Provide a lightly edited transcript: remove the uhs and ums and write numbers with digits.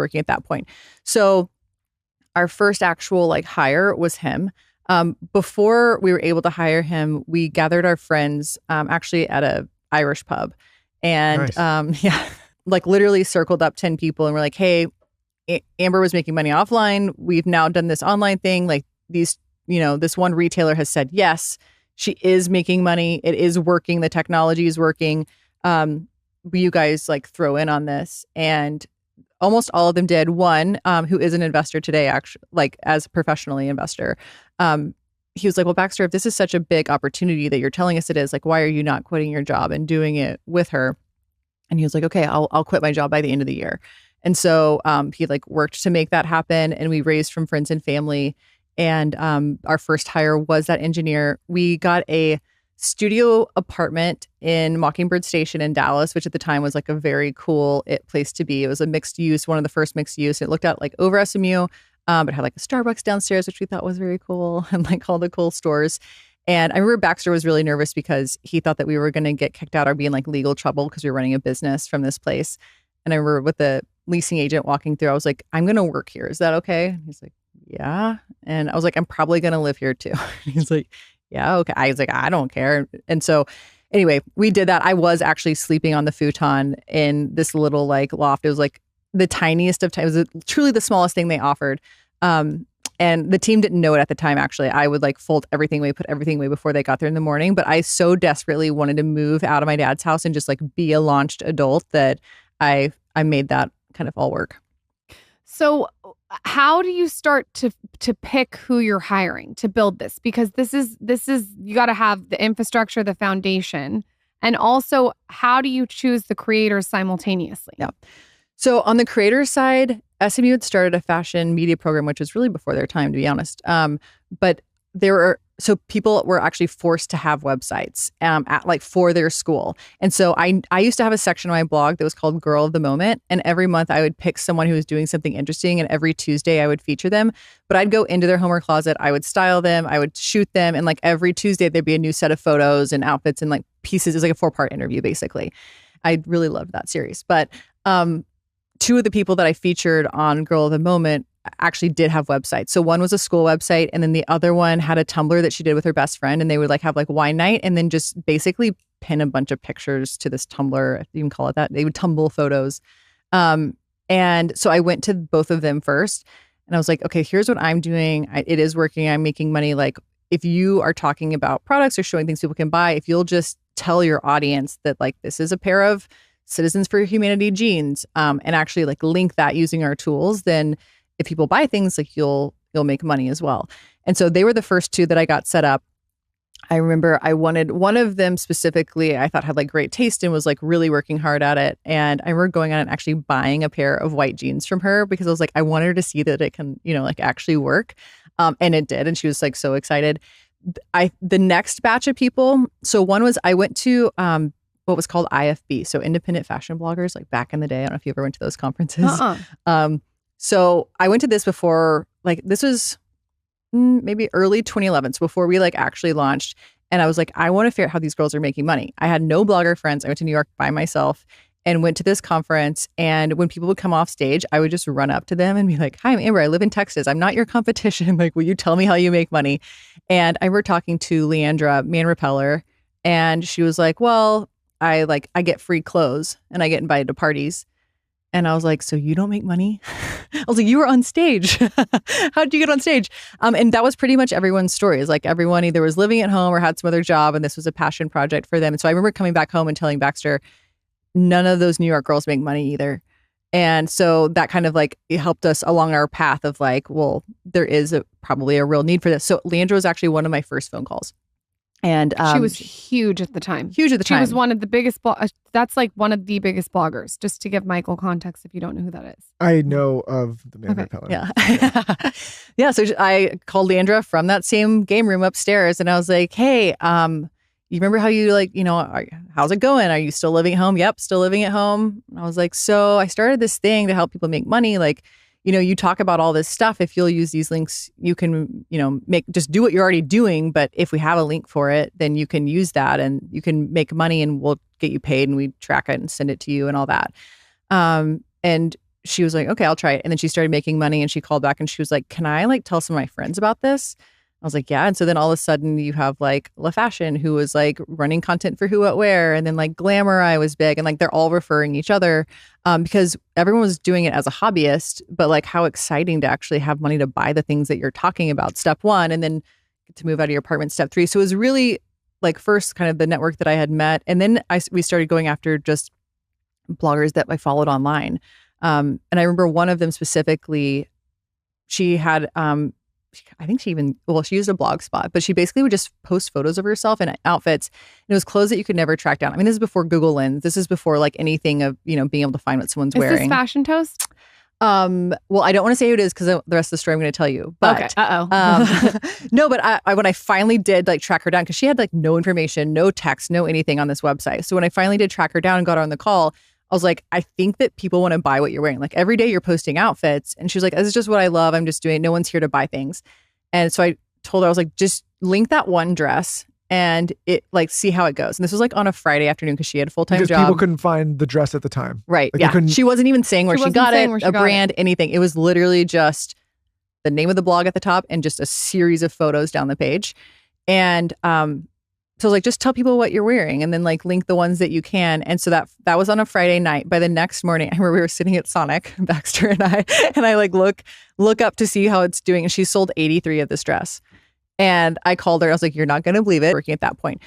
working at that point. So our first actual like hire was him. Before we were able to hire him, we gathered our friends actually at a Irish pub, and Nice. yeah, like literally circled up 10 people and we're like, hey, Amber was making money offline. We've now done this online thing. Like these, this one retailer has said, yes, she is making money. It is working. The technology is working. Will you guys like throw in on this? And almost all of them did. One, who is an investor today, actually, like as a professionally investor, he was like, well, Baxter, if this is such a big opportunity that you're telling us it is, like, why are you not quitting your job and doing it with her? And he was like, okay, I'll quit my job by the end of the year. And so he like worked to make that happen, and we raised from friends and family. And our first hire was that engineer. We got a studio apartment in Mockingbird Station in Dallas, which at the time was like a very cool place to be. It was a mixed use, one of the first mixed use. It looked out like over SMU, but had like a Starbucks downstairs, which we thought was very cool, and like all the cool stores. And I remember Baxter was really nervous because he thought that we were going to get kicked out or be in like legal trouble because we were running a business from this place. And I remember with the leasing agent walking through, I was like, I'm going to work here. Is that okay? He's like, yeah. And I was like, I'm probably going to live here too. He's like, yeah, okay. I was like, I don't care. And so anyway, we did that. I was actually sleeping on the futon in this little like loft. It was like the tiniest of times. It was truly the smallest thing they offered. And the team didn't know it at the time, actually. I would like fold everything away, put everything away before they got there in the morning. But I so desperately wanted to move out of my dad's house and just like be a launched adult that I made that kind of all work. So how do you start to pick who you're hiring to build this? Because this is you got to have the infrastructure, the foundation, and also how do you choose the creators simultaneously? Yeah. So on the creator side, SMU had started a fashion media program, which was really before their time, to be honest. But so people were actually forced to have websites at like for their school. And so I used to have a section on my blog that was called Girl of the Moment. And every month I would pick someone who was doing something interesting. And every Tuesday I would feature them. But I'd go into their homework closet. I would style them. I would shoot them. And like every Tuesday there'd be a new set of photos and outfits and like pieces. It was like a 4-part interview, basically. I really loved that series. But two of the people that I featured on Girl of the Moment actually did have websites. So one was a school website, and then the other one had a Tumblr that she did with her best friend, and they would like have like wine night and then just basically pin a bunch of pictures to this Tumblr, if you can call it that. They would tumble photos. And so I went to both of them first, and I was like, okay, here's what I'm doing. It is working. I'm making money. Like if you are talking about products or showing things people can buy, if you'll just tell your audience that like this is a pair of Citizens for Humanity jeans, and actually like link that using our tools, then if people buy things, like you'll make money as well. And so they were the first two that I got set up. I remember I wanted one of them specifically, I thought had like great taste and was like really working hard at it. And I remember going on and actually buying a pair of white jeans from her because I was like, I wanted her to see that it can, like actually work. And it did. And she was like so excited. The next batch of people. So one was I went to what was called IFB. So independent fashion bloggers, like back in the day. I don't know if you ever went to those conferences. So I went to this before, like this was maybe early 2011, so before we like actually launched. And I was like, I want to figure out how these girls are making money. I had no blogger friends. I went to New York by myself and went to this conference. And when people would come off stage, I would just run up to them and be like, hi, I'm Amber. I live in Texas. I'm not your competition. Like, will you tell me how you make money? And I remember talking to Leandra Man Repeller, and she was like, well, I get free clothes and I get invited to parties. And I was like, so you don't make money? I was like, you were on stage. How did you get on stage? And that was pretty much everyone's story. Is like everyone either was living at home or had some other job, and this was a passion project for them. And so I remember coming back home and telling Baxter, none of those New York girls make money either. And so that kind of like it helped us along our path of like, well, there is probably a real need for this. So Leandra was actually one of my first phone calls. And she was huge at the time. Huge at the time. She was one of the biggest. That's like one of the biggest bloggers. Just to give Michael context, if you don't know who that is. I know of the Man Repeller. Yeah, yeah. So I called Leandra from that same game room upstairs, and I was like, "Hey, you remember how you like, how's it going? Are you still living at home?" "Yep, still living at home." And I was like, "So I started this thing to help people make money. Like, you talk about all this stuff. If you'll use these links, you can, just do what you're already doing. But if we have a link for it, then you can use that and you can make money and we'll get you paid and we track it and send it to you and all that." And she was like, okay, I'll try it. And then she started making money and she called back and she was like, can I like tell some of my friends about this? I was like, yeah. And so then all of a sudden you have like La Fashion, who was like running content for Who What Wear, and then like Glamour Eye was big, and like they're all referring each other because everyone was doing it as a hobbyist. But like, how exciting to actually have money to buy the things that you're talking about, step one, and then get to move out of your apartment, step three. So it was really like first kind of the network that I had met, and then we started going after just bloggers that I followed online. And I remember one of them specifically. She had I think she used a blog spot, but she basically would just post photos of herself in outfits. And it was clothes that you could never track down. I mean, this is before Google Lens. This is before like anything of, being able to find what someone's wearing. Is this Fashion Toast? Well, I don't want to say who it is because the rest of the story I'm going to tell you. But, okay. No, but I when I finally did like track her down, because she had like no information, no text, no anything on this website. So when I finally did track her down and got her on the call, I was like, I think that people want to buy what you're wearing. Like every day you're posting outfits. And she was like, this is just what I love. I'm just doing it. No one's here to buy things. And so I told her, I was like, just link that one dress and it like, see how it goes. And this was like on a Friday afternoon because she had a full-time job. Because people couldn't find the dress at the time. Right. Like Yeah. She wasn't even saying where she got it, a brand, anything. It was literally just the name of the blog at the top and just a series of photos down the page. And, so like, just tell people what you're wearing and then like link the ones that you can. And so that was on a Friday night. By the next morning, I remember we were sitting at Sonic, Baxter and I like look up to see how it's doing. And she sold 83 of this dress. And I called her. I was like, you're not going to believe it. Working at that point.